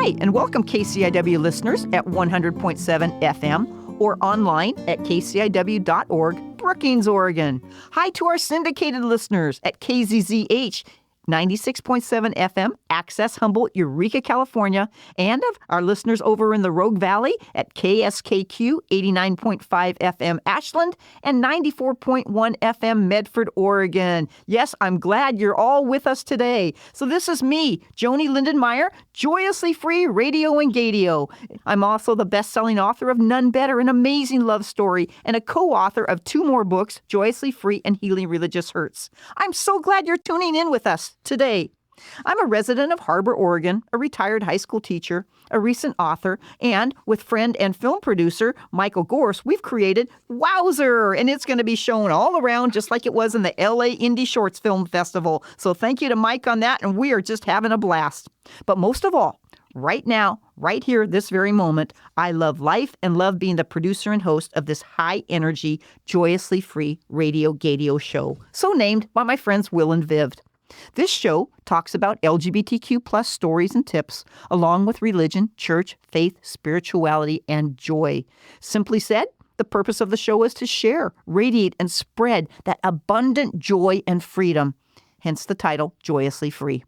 Hi, and welcome KCIW listeners at 100.7 FM or online at kciw.org, Brookings, Oregon. Hi to our syndicated listeners at KZZH 96.7 FM, Access Humboldt, Eureka, California, and of our listeners over in the Rogue Valley at KSKQ 89.5 FM, Ashland, and 94.1 FM, Medford, Oregon. Yes, I'm glad you're all with us today. So this is me, Joanie Lindenmeyer, Joyously Free Radio and Gadio. I'm also the best-selling author of None Better, an amazing love story, and a co-author of 2 more books, Joyously Free and Healing Religious Hurts. I'm so glad you're tuning in with us today. I'm a resident of Harbor, Oregon, a retired high school teacher, a recent author, and with friend and film producer Michael Gorse, we've created Wowzer, and it's going to be shown all around just like it was in the LA Indie Shorts Film Festival. So thank you to Mike on that, and we are just having a blast. But most of all, right now, right here, this very moment, I love life and love being the producer and host of this high-energy, joyously free Radio Gadio show, so named by my friends Will and Viv. This show talks about LGBTQ plus stories and tips, along with religion, church, faith, spirituality, and joy. Simply said, the purpose of the show is to share, radiate, and spread that abundant joy and freedom, hence the title, Joyously Free.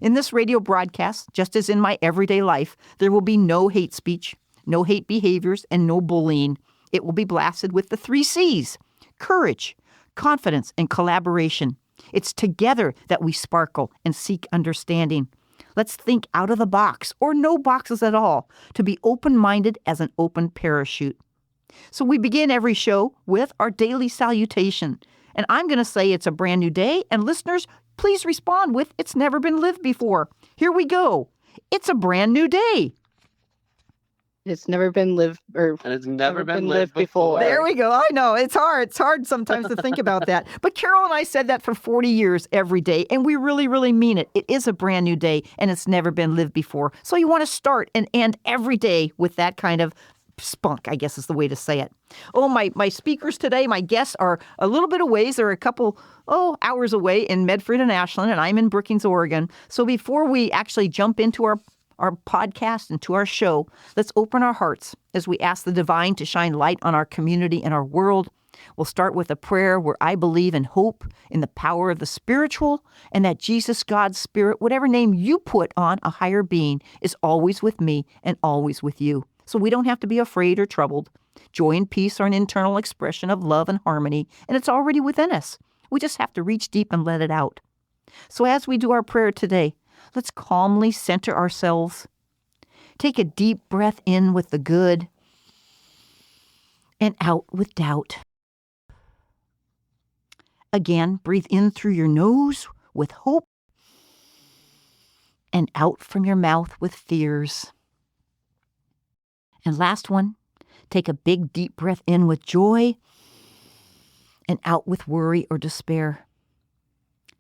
In this radio broadcast, just as in my everyday life, there will be no hate speech, no hate behaviors, and no bullying. It will be blasted with the 3 C's: courage, confidence, and collaboration. It's together that we sparkle and seek understanding. Let's think out of the box, or no boxes at all, to be open-minded as an open parachute. So we begin every show with our daily salutation. And I'm going to say it's a brand new day, and listeners, please respond with "It's never been lived before." Here we go. It's a brand new day. It's never been lived, or And it's never been lived before. There we go. I know. It's hard. It's hard sometimes to think about that. But Carol and I said that for 40 years every day, and we really, really mean it. It is a brand new day, and it's never been lived before. So you want to start and end every day with that kind of spunk, I guess is the way to say it. Oh, my speakers today, my guests are a little bit away. They're a couple, hours away in Medford and Ashland, and I'm in Brookings, Oregon. So before we actually jump into our podcast and to our show, let's open our hearts as we ask the divine to shine light on our community and our world. We'll start with a prayer where I believe and hope in the power of the spiritual, and that Jesus, God's Spirit, whatever name you put on a higher being, is always with me and always with you. So we don't have to be afraid or troubled. Joy and peace are an internal expression of love and harmony, and it's already within us. We just have to reach deep and let it out. So as we do our prayer today, let's calmly center ourselves. Take a deep breath in with the good and out with doubt. Again, breathe in through your nose with hope and out from your mouth with fears. And last one, take a big deep breath in with joy and out with worry or despair.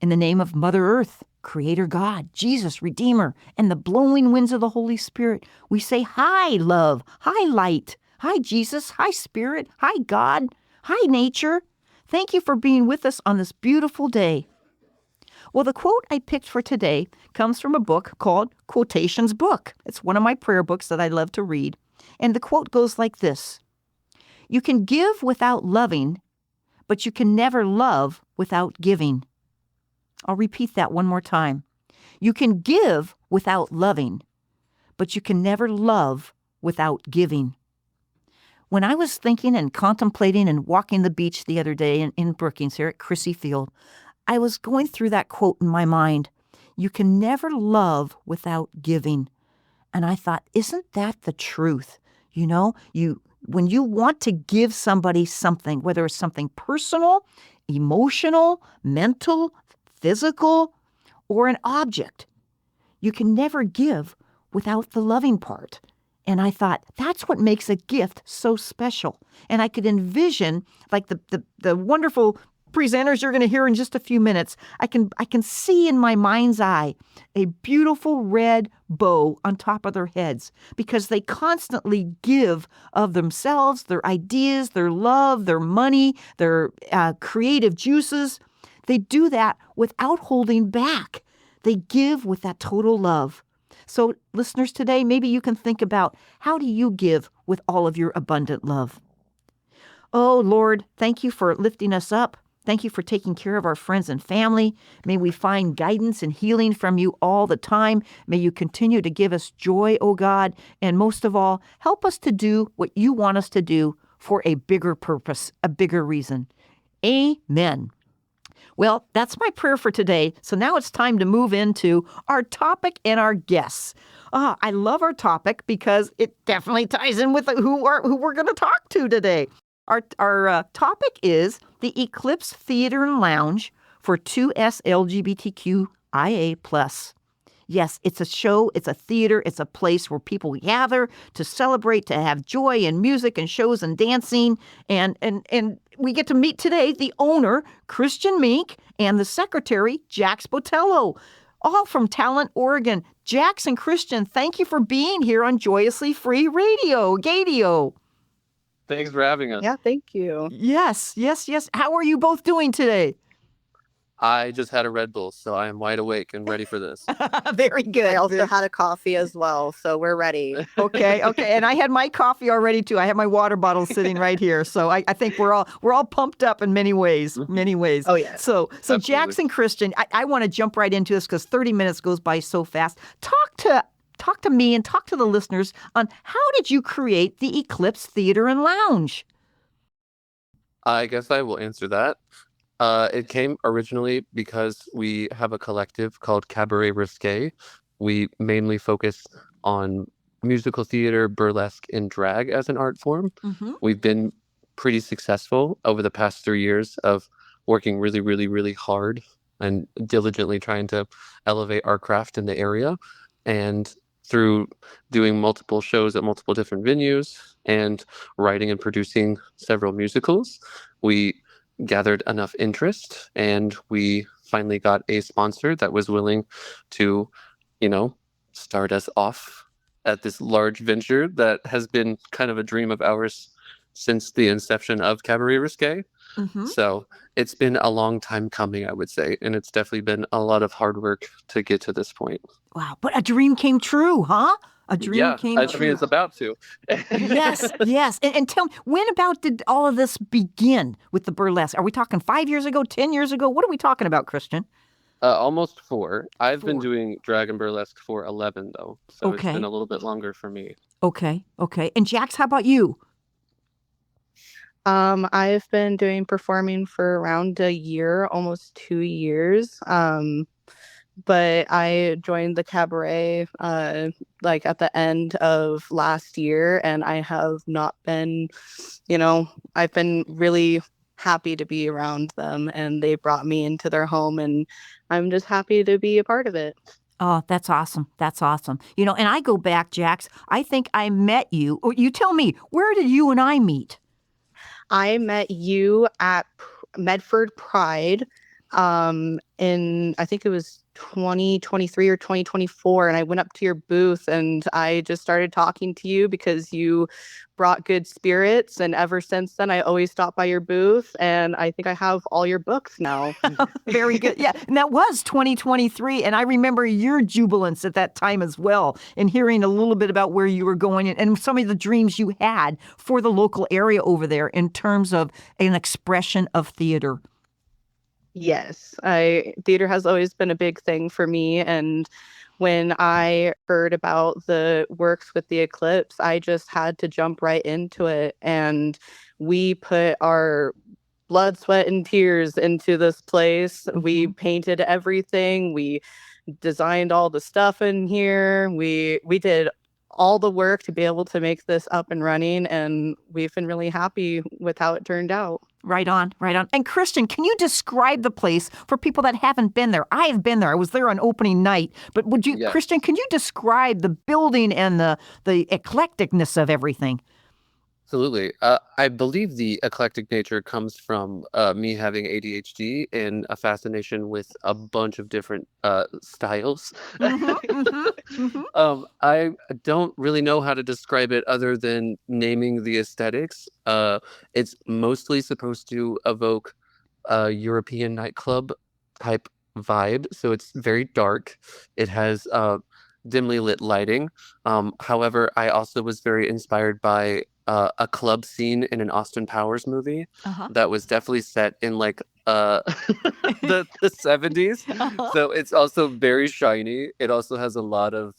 In the name of Mother Earth, Creator God, Jesus, Redeemer, and the blowing winds of the Holy Spirit, we say, hi, love, hi, light, hi, Jesus, hi, Spirit, hi, God, hi, nature. Thank you for being with us on this beautiful day. Well, the quote I picked for today comes from a book called Quotations Book. It's one of my prayer books that I love to read. And the quote goes like this: "You can give without loving, but you can never love without giving." I'll repeat that one more time. You can give without loving, but you can never love without giving. When I was thinking and contemplating and walking the beach the other day in Brookings here at Crissy Field, I was going through that quote in my mind. You can never love without giving. And I thought, isn't that the truth? You know, when you want to give somebody something, whether it's something personal, emotional, mental, physical, or an object, you can never give without the loving part. And I thought, that's what makes a gift so special. And I could envision, like the wonderful presenters you're going to hear in just a few minutes, I can see in my mind's eye a beautiful red bow on top of their heads, because they constantly give of themselves, their ideas, their love, their money, their creative juices. They do that without holding back. They give with that total love. So, listeners, today, maybe you can think about, how do you give with all of your abundant love? Oh, Lord, thank you for lifting us up. Thank you for taking care of our friends and family. May we find guidance and healing from you all the time. May you continue to give us joy, oh God. And most of all, help us to do what you want us to do for a bigger purpose, a bigger reason. Amen. Well, that's my prayer for today. So now it's time to move into our topic and our guests. I love our topic because it definitely ties in with who we're going to talk to today. Our topic is the Eclipse Theater and Lounge for 2SLGBTQIA+. Yes, it's a show, it's a theater, it's a place where people gather to celebrate, to have joy and music and shows and dancing. And we get to meet today the owner, Christian Mink, and the secretary, Jaxx Botello, all from Talent, Oregon. Jaxx and Christian, thank you for being here on Joyously Free Radio, Gadio. Thanks for having us. Yeah, thank you. Yes. How are you both doing today? I just had a Red Bull, so I am wide awake and ready for this. Very good. I also had a coffee as well, so we're ready. Okay. And I had my coffee already too. I have my water bottle sitting right here. So I think we're all pumped up in many ways. Oh yeah. So Jaxx and Christian, I want to jump right into this because 30 minutes goes by so fast. Talk to me and talk to the listeners on, how did you create the Eclipse Theater and Lounge? I guess I will answer that. It came originally because we have a collective called Cabaret Risque. We mainly focus on musical theater, burlesque, and drag as an art form. Mm-hmm. We've been pretty successful over the past 3 years of working really, really, really hard and diligently trying to elevate our craft in the area. And through doing multiple shows at multiple different venues and writing and producing several musicals, we gathered enough interest and we finally got a sponsor that was willing to, start us off at this large venture that has been kind of a dream of ours since the inception of Cabaret Risque. Mm-hmm. So it's been a long time coming, I would say, and it's definitely been a lot of hard work to get to this point. Wow. But a dream came true, huh? A dream came true. I mean, it's about to. Yes. And tell me, when about did all of this begin with the burlesque? Are we talking 5 years ago, 10 years ago? What are we talking about, Christian? Almost 4. I've been doing drag and burlesque for 11, though. So Okay. It's been a little bit longer for me. Okay. And Jaxx, how about you? I've been doing performing for around a year, almost 2 years. But I joined the cabaret at the end of last year, and I have not been, I've been really happy to be around them, and they brought me into their home, and I'm just happy to be a part of it. Oh, that's awesome. And I go back, Jaxx, I think I met you, or you tell me, where did you and I meet? I met you at Medford Pride in, I think it was 2023 or 2024, and I went up to your booth and I just started talking to you because you brought good spirits, and ever since then I always stop by your booth, and I think I have all your books now. Very good. Yeah, and that was 2023, and I remember your jubilance at that time as well, and hearing a little bit about where you were going and some of the dreams you had for the local area over there in terms of an expression of theater. Yes, theater has always been a big thing for me, and when I heard about the works with the Eclipse, I just had to jump right into it, and we put our blood, sweat, and tears into this place. Mm-hmm. We painted everything, we designed all the stuff in here, we did all the work to be able to make this up and running, and we've been really happy with how it turned out. Right on. And Christian, can you describe the place for people that haven't been there? I have been there. I was there on opening night. But would you, Yes. Christian, can you describe the building and the eclecticness of everything? Absolutely. I believe the eclectic nature comes from me having ADHD and a fascination with a bunch of different styles. I don't really know how to describe it other than naming the aesthetics. It's mostly supposed to evoke a European nightclub type vibe. So it's very dark. It has dimly lit lighting. However, I also was very inspired by a club scene in an Austin Powers movie Uh-huh. that was definitely set in like the 70s. Uh-huh. So it's also very shiny. It also has a lot of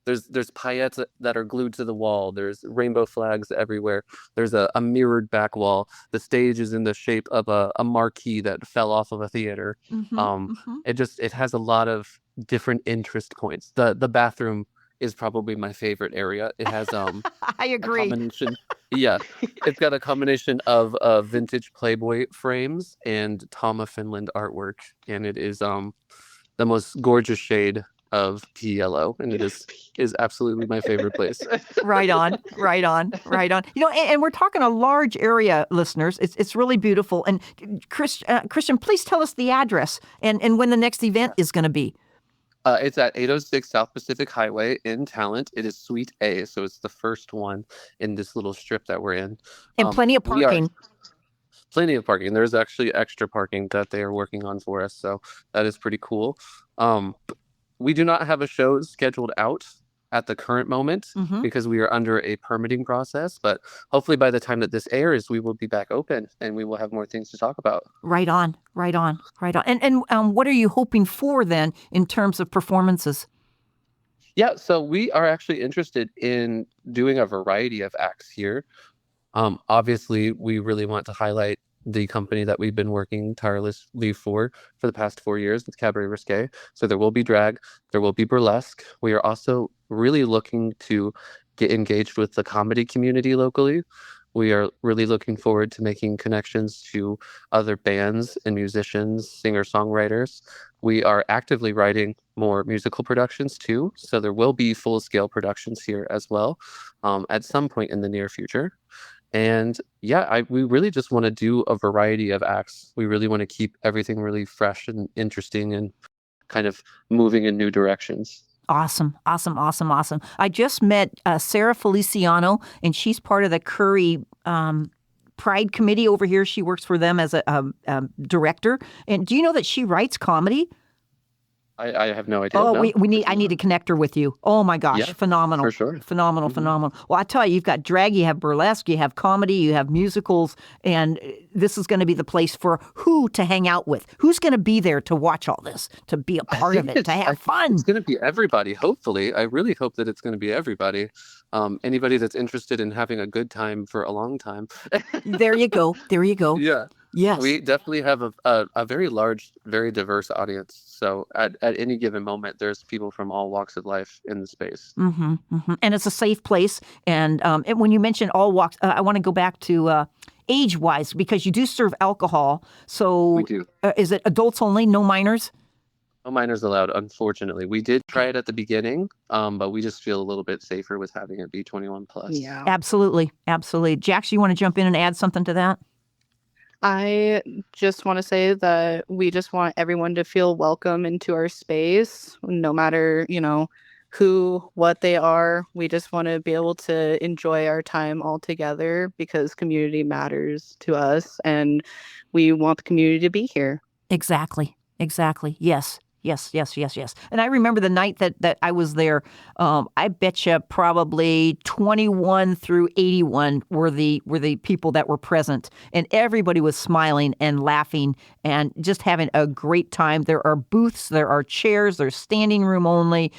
there's paillettes that are glued to the wall. There's rainbow flags everywhere. There's a mirrored back wall. The stage is in the shape of a marquee that fell off of a theater. Mm-hmm. Um, Mm-hmm. it has a lot of different interest points. The bathroom is probably my favorite area. It has I a agree. combination. Yeah, it's got a combination of vintage Playboy frames and Tom of Finland artwork, and it is the most gorgeous shade of pea yellow, and it is absolutely my favorite place. Right on, right on, right on. And we're talking a large area, listeners. It's really beautiful. And Christian, please tell us the address and when the next event is going to be. It's at 806 South Pacific Highway in Talent. It is Suite A, so it's the first one in this little strip that we're in. And plenty of parking. Plenty of parking. There's actually extra parking that they are working on for us, so that is pretty cool. We do not have a show scheduled out at the current moment because we are under a permitting process, but hopefully by the time that this airs, we will be back open and we will have more things to talk about. Right on, right on, right on. And what are you hoping for then in terms of performances? Yeah, so we are actually interested in doing a variety of acts here. Obviously, we really want to highlight the company that we've been working tirelessly for the past 4 years with Cabaret Risque. So there will be drag, there will be burlesque. We are also really looking to get engaged with the comedy community locally. We are really looking forward to making connections to other bands and musicians, singer-songwriters. We are actively writing more musical productions too, so there will be full-scale productions here as well at some point in the near future. And yeah, we really just want to do a variety of acts. We really want to keep everything really fresh and interesting and kind of moving in new directions. Awesome, awesome, awesome, awesome. I just met Sarah Feliciano, and she's part of the Curry Pride Committee over here. She works for them as a director. And do you know that she writes comedy? I have no idea. Oh, no. I need to connect her with you. Oh my gosh, Yeah, phenomenal. for sure. Phenomenal, phenomenal. Well, I tell you, you've got drag, you have burlesque, you have comedy, you have musicals, and this is going to be the place for who to hang out with. Who's going to be there to watch all this, to be a part of it, to have fun? It's going to be everybody, hopefully. I really hope that it's going to be everybody. Anybody that's interested in having a good time for a long time. There you go. There you go. Yeah. Yes. We definitely have a very large, very diverse audience. So at any given moment, there's people from all walks of life in the space. Mm-hmm, mm-hmm. And it's a safe place. And when you mention all walks, I want to go back to age-wise, because you do serve alcohol. So We do. Is it adults only, no minors? No minors allowed, unfortunately. We did try it at the beginning, but we just feel a little bit safer with having it be 21 plus. Yeah. Absolutely. Absolutely. Jaxx, you want to jump in and add something to that? I just want to say that we just want everyone to feel welcome into our space, no matter, who, what they are. We just want to be able to enjoy our time all together because community matters to us and we want the community to be here. Exactly. Exactly. Yes. Yes, yes, yes, yes. And I remember the night that I was there, I bet you probably 21 through 81 were the people that were present. And everybody was smiling and laughing and just having a great time. There are booths, there are chairs, there's standing room only.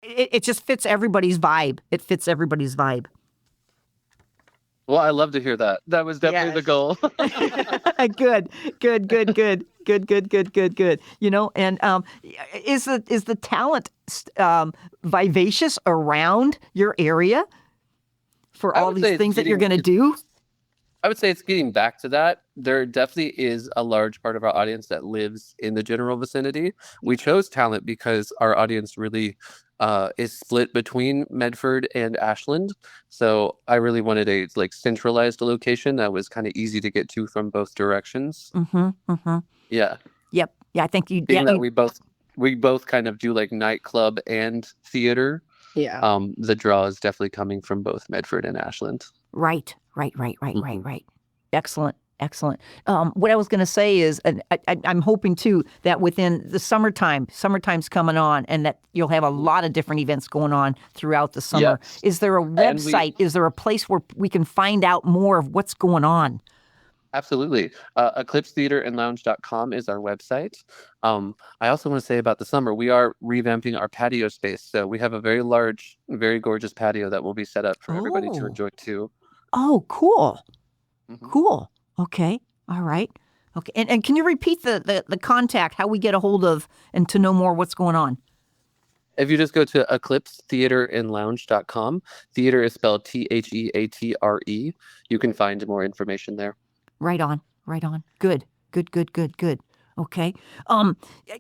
It just fits everybody's vibe. It fits everybody's vibe. Well, I love to hear that. That was definitely the goal. Good. And is the talent vivacious around your area for all these things that you're going to do? I would say it's getting back to that. There definitely is a large part of our audience that lives in the general vicinity. We chose talent because our audience really is split between Medford and Ashland. So I really wanted a centralized location that was kind of easy to get to from both directions. Mm-hmm. Mm-hmm. Yeah. Yep. Yeah, I think you. Being that we both kind of do nightclub and theater. Yeah. The draw is definitely coming from both Medford and Ashland. Right. Mm-hmm. Excellent. Excellent. What I was going to say is, and I'm hoping too that within the summertime's coming on, and that you'll have a lot of different events going on throughout the summer. Yes. Is there a website? Is there a place where we can find out more of what's going on? Absolutely. Eclipse Theater and Lounge.com is our website. I also want to say about the summer, we are revamping our patio space. So we have a very large, very gorgeous patio that will be set up for everybody to enjoy too. Oh, cool. Mhm. Cool. Okay. All right. Okay. And can you repeat the contact, how we get a hold of and to know more what's going on? If you just go to eclipsetheaterandlounge.com, theater is spelled Theatre. You can find more information there. Right on. Right on. Good. Good, good, good, good. Okay. And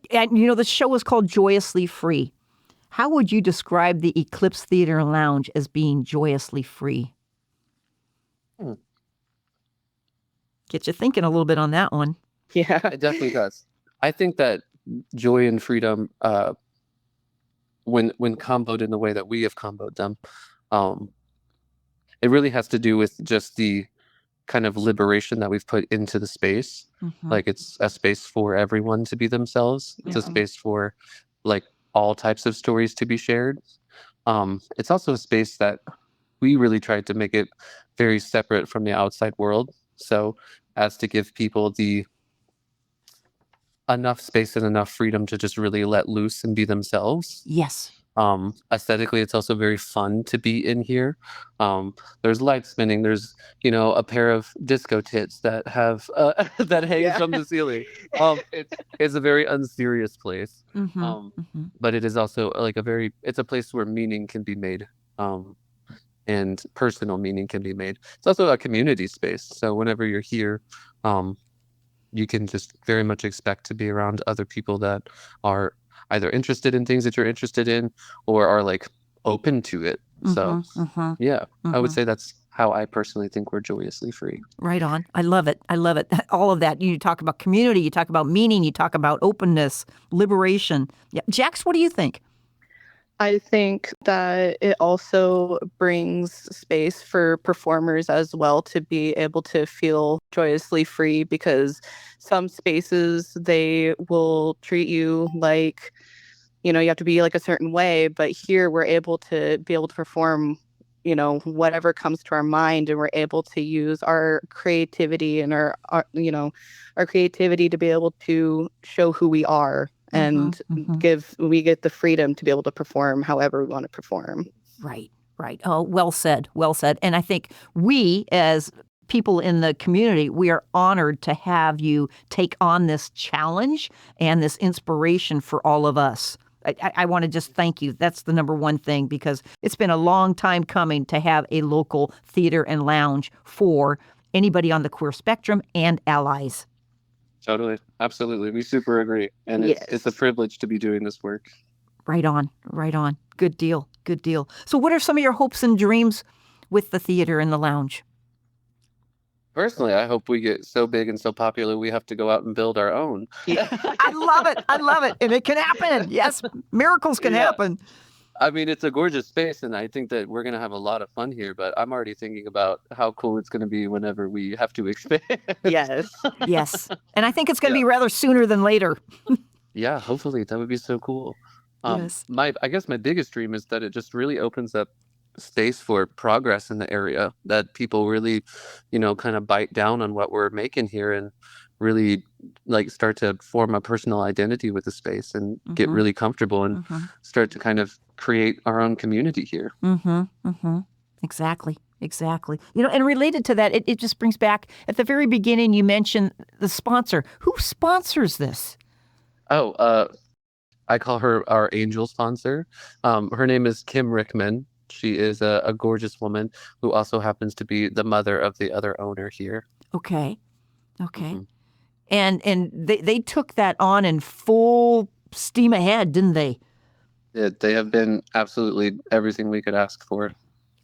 the show is called Joyously Free. How would you describe the Eclipse Theater and Lounge as being joyously free? Get you thinking a little bit on that one. Yeah. It definitely does. I think that joy and freedom, when comboed in the way that we have comboed them, it really has to do with just the kind of liberation that we've put into the space. Mhm. Like, it's a space for everyone to be themselves. It's a space for like all types of stories to be shared. It's also a space that we really tried to make it very separate from the outside world. So as to give people the enough space and enough freedom to just really let loose and be themselves. Yes. Aesthetically, it's also very fun to be in here. There's light spinning. There's, a pair of disco tits that have that hangs from the ceiling. It's a very unserious place. But it is also like it's a place where meaning can be made. And personal meaning can be made. It's also a community space. So whenever you're here, you can just very much expect to be around other people that are either interested in things that you're interested in or are like open to it. So yeah, I would say that's how I personally think we're joyously free. Right on. I love it. I love it. All of that. You talk about community, you talk about meaning, you talk about openness, liberation. Yeah. Jaxx, what do you think? I think that it also brings space for performers as well to be able to feel joyously free, because some spaces, they will treat you like, you have to be like a certain way, but here we're able to perform, whatever comes to our mind, and we're able to use our creativity and our creativity to be able to show who we are. And we get the freedom to be able to perform however we want to perform. Right, right. Oh, well said, well said. And I think we, as people in the community, we are honored to have you take on this challenge and this inspiration for all of us. I want to just thank you. That's the number one thing, because it's been a long time coming to have a local theater and lounge for anybody on the queer spectrum and allies. Totally. Absolutely. We super agree. And it's a privilege to be doing this work. Right on. Right on. Good deal. Good deal. So what are some of your hopes and dreams with the theater and the lounge? Personally, I hope we get so big and so popular we have to go out and build our own. I love it. I love it. And it can happen. Yes. Miracles can happen. I mean, it's a gorgeous space, and I think that we're going to have a lot of fun here, but I'm already thinking about how cool it's going to be whenever we have to expand. Yes. Yes. And I think it's going to be rather sooner than later. Yeah, hopefully. That would be so cool. Yes. I guess my biggest dream is that it just really opens up space for progress in the area, that people really, kind of bite down on what we're making here and really like start to form a personal identity with the space and get really comfortable and start to kind of create our own community here. Exactly. Exactly. And related to that, it just brings back, at the very beginning, you mentioned the sponsor. Who sponsors this? Oh, I call her our angel sponsor. Her name is Kim Rickman. She is a gorgeous woman who also happens to be the mother of the other owner here. Okay. Okay. And they took that on in full steam ahead, didn't they? Yeah, they have been absolutely everything we could ask for.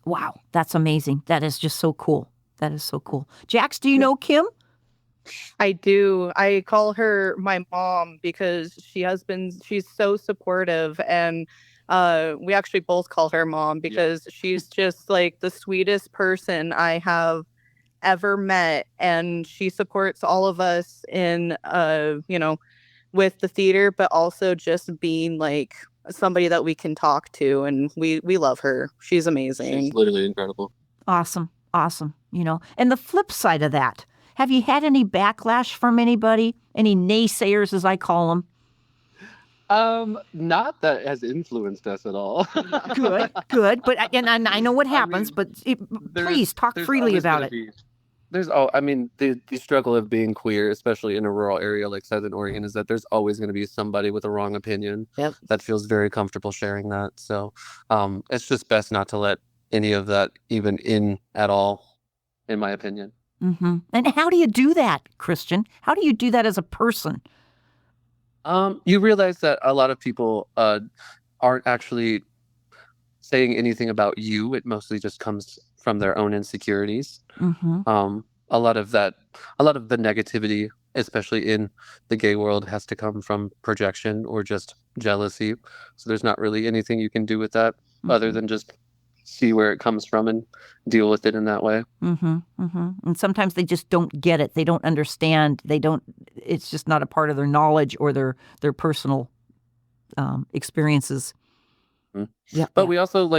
Wow, that's amazing. That is just so cool. That is so cool. Jaxx, do you know Kim? I do. I call her my mom because she's so supportive, and we actually both call her mom because she's just like the sweetest person I have ever met, and she supports all of us in with the theater, but also just being like somebody that we can talk to, and we love her. She's amazing. She's literally incredible. Awesome. And the flip side of that, have you had any backlash from anybody? Any naysayers, as I call them? Not that has influenced us at all. Good. But and I know what happens, please talk freely about it. The struggle of being queer, especially in a rural area like Southern Oregon, is that there's always going to be somebody with a wrong opinion that feels very comfortable sharing that. So it's just best not to let any of that even in at all, in my opinion. Mm-hmm. And how do you do that, Christian? How do you do that as a person? You realize that a lot of people aren't actually saying anything about you. It mostly just comes from their own insecurities. Mm-hmm. A lot of the negativity, especially in the gay world, has to come from projection or just jealousy. So there's not really anything you can do with that other than just see where it comes from and deal with it in that way. Mm-hmm. Mm-hmm. And sometimes they just don't get it. They don't understand. It's just not a part of their knowledge or their personal experiences. Mm-hmm. Yeah. But we also,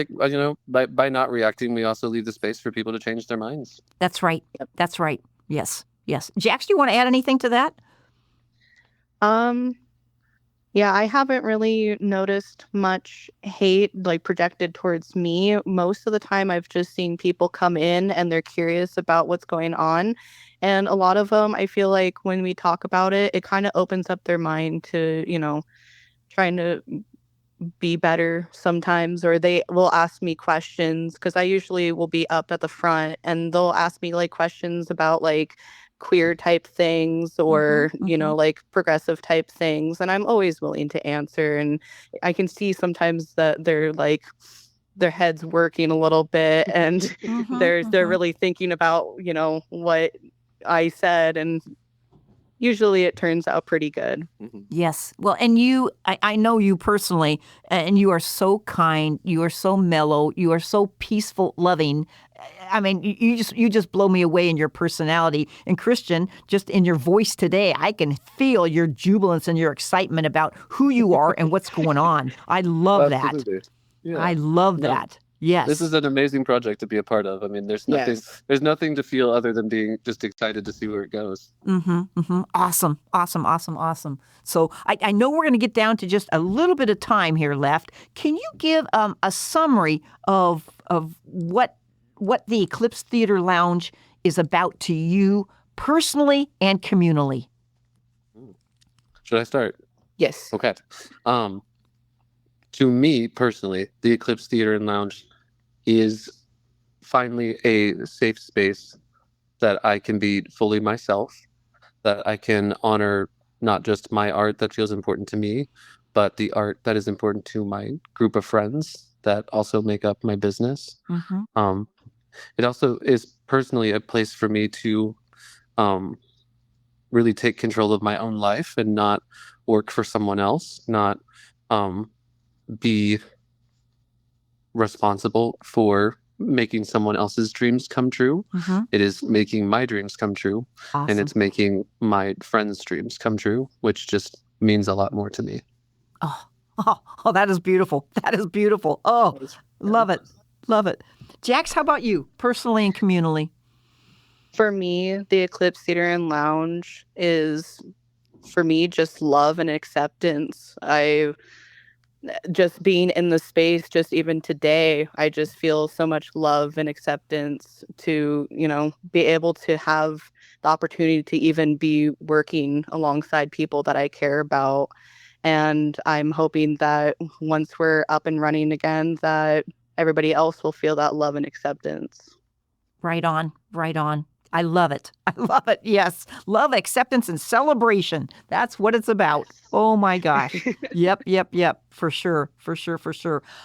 by not reacting, we also leave the space for people to change their minds. That's right. That's right. Yes. Jaxx, do you want to add anything to that? Yeah, I haven't really noticed much hate projected towards me. Most of the time I've just seen people come in and they're curious about what's going on. And a lot of them, I feel like when we talk about it, it kind of opens up their mind to, trying to be better sometimes, or they will ask me questions because I usually will be up at the front and they'll ask me questions about queer type things or progressive type things, and I'm always willing to answer. And I can see sometimes that they're their heads working a little bit and they're really thinking about what I said, and usually it turns out pretty good. Yes. Well, and I know you personally, and you are so kind, you are so mellow, you are so peaceful, loving. I mean, you just blow me away in your personality. And Christian, just in your voice today, I can feel your jubilance and your excitement about who you are and what's going on. I love that. Yeah. I love that. Yes. This is an amazing project to be a part of. I mean, there's nothing to feel other than being just excited to see where it goes. Awesome. So I know we're going to get down to just a little bit of time here left. Can you give a summary of what the Eclipse Theater Lounge is about to you personally and communally? Should I start? Yes. Okay. To me personally, the Eclipse Theater and Lounge is finally a safe space that I can be fully myself, that I can honor not just my art that feels important to me, but the art that is important to my group of friends that also make up my business. It also is personally a place for me to really take control of my own life and not work for someone else, not be responsible for making someone else's dreams come true. It is making my dreams come true. Awesome. And it's making my friends' dreams come true, which just means a lot more to me. Oh, that is beautiful. Oh, love it. Jaxx, how about you, personally and communally? For me, the Eclipse Theater and Lounge is, for me, just love and acceptance. Just being in the space, just even today, I just feel so much love and acceptance to, be able to have the opportunity to even be working alongside people that I care about. And I'm hoping that once we're up and running again, that everybody else will feel that love and acceptance. Right on. I love it. Yes. Love, acceptance, and celebration. That's what it's about. Oh my gosh. Yep. For sure.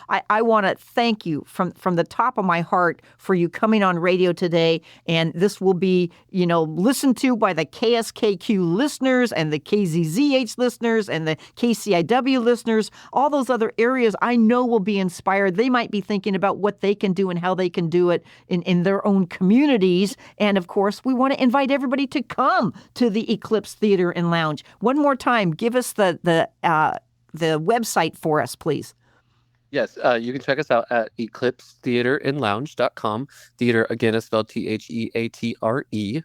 I want to thank you from the top of my heart for you coming on radio today. And this will be, listened to by the KSKQ listeners and the KZZH listeners and the KCIW listeners. All those other areas I know will be inspired. They might be thinking about what they can do and how they can do it in their own communities. And of course, we want to invite everybody to come to the Eclipse Theater and Lounge. One more time, give us the website for us, please. Yes, you can check us out at eclipsetheaterandlounge.com. Theater, again, is spelled THEATRE.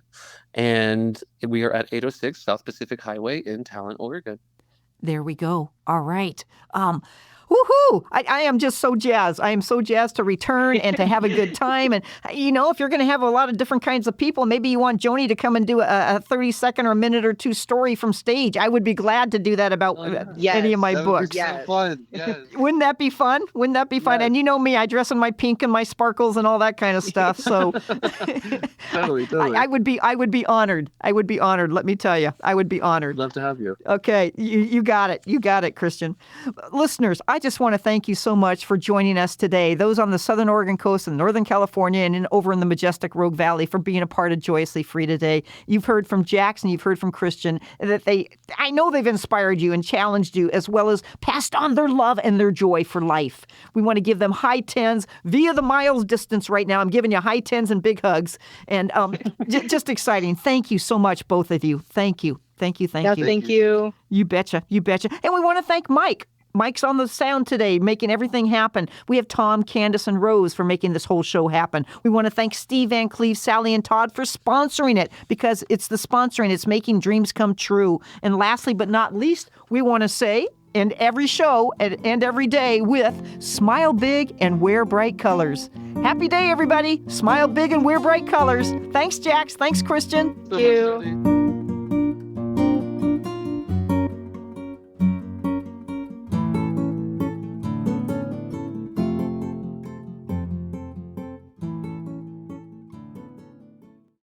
And we are at 806 South Pacific Highway in Talent, Oregon. There we go. All right. Woohoo! I am just so jazzed. I am so jazzed to return and to have a good time. And, if you're going to have a lot of different kinds of people, maybe you want Joanie to come and do a 30-second or a minute or two story from stage. I would be glad to do that about any of my books. So fun. Yes. Wouldn't that be fun? Yes. And you know me, I dress in my pink and my sparkles and all that kind of stuff. So Totally. I would be honored. I would be honored. Let me tell you, I would be honored. Love to have you. Okay, you got it. You got it, Christian. Listeners, I just want to thank you so much for joining us today. Those on the Southern Oregon coast and Northern California and over in the majestic Rogue Valley for being a part of Joyously Free today. You've heard from Jaxx and you've heard from Christian that I know they've inspired you and challenged you as well as passed on their love and their joy for life. We want to give them high tens via the miles distance right now. I'm giving you high tens and big hugs and just exciting. Thank you so much, both of you. Thank you. Thank you. Thank you. You betcha. And we want to thank Mike. Mike's on the sound today, making everything happen. We have Tom, Candace, and Rose for making this whole show happen. We want to thank Steve Van Cleve, Sally, and Todd for sponsoring it because it's the sponsoring. It's making dreams come true. And lastly, but not least, we want to say, end every show and every day with smile big and wear bright colors. Happy day, everybody. Smile big and wear bright colors. Thanks, Jaxx. Thanks, Christian. Thank you.